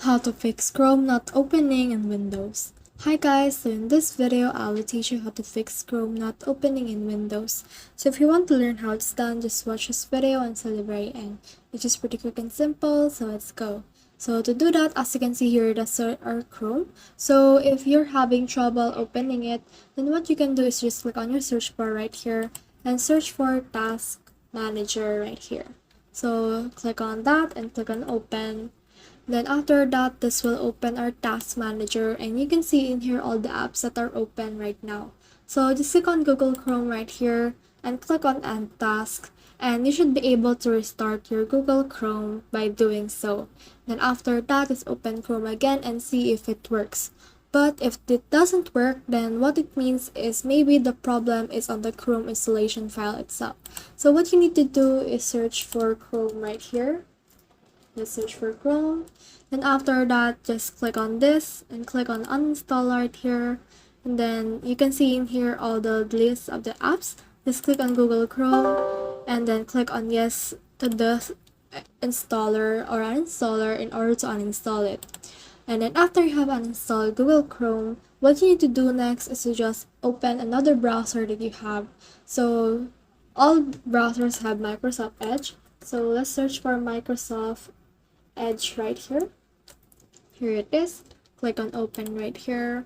How to fix Chrome not opening in Windows. Hi guys, so in this video I will teach you how to fix Chrome not opening in Windows. So if you want to learn how it's done, just watch this video until the very end. It's just pretty quick and simple, so let's go. So to do that, as you can see here, that's our Chrome. So if you're having trouble opening it, then what you can do is just click on your search bar right here and search for Task Manager right here. So click on that and click on Open. Then after that, this will open our task manager, and you can see in here all the apps that are open right now. So just click on Google Chrome right here and click on End Task, and you should be able to restart your Google Chrome by doing so. Then after that, just open Chrome again and see if it works. But if it doesn't work, then what it means is maybe the problem is on the Chrome installation file itself. So what you need to do is search for Chrome right here. Let's search for Chrome. Then after that, just click on this and click on uninstall right here. And then you can see in here all the list of the apps. Just click on Google Chrome and then click on yes to the installer or uninstaller in order to uninstall it. And then after you have uninstalled Google Chrome, what you need to do next is to just open another browser that you have. So all browsers have Microsoft Edge. So let's search for Microsoft Edge right here. Here it is. Click on open right here.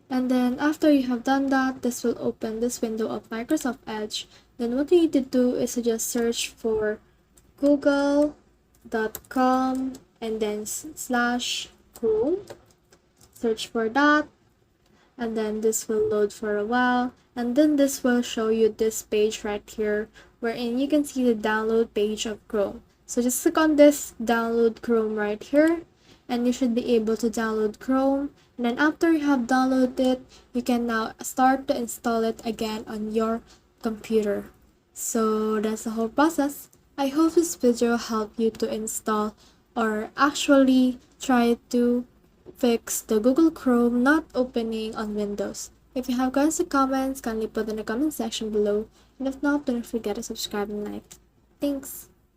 And then after you have done that, this will open this window of Microsoft Edge. Then what you need to do is to just search for google.com and then /Chrome. Search for that. And then this will load for a while. And then this will show you this page right here, wherein you can see the download page of Chrome. So just click on this download Chrome right here, and you should be able to download Chrome. And then after you have downloaded it, you can now start to install it again on your computer. So that's the whole process. I hope this video helped you to install or actually try to fix the Google Chrome not opening on Windows. If you have questions or comments, kindly put in the comment section below. And if not, don't forget to subscribe and like. Thanks.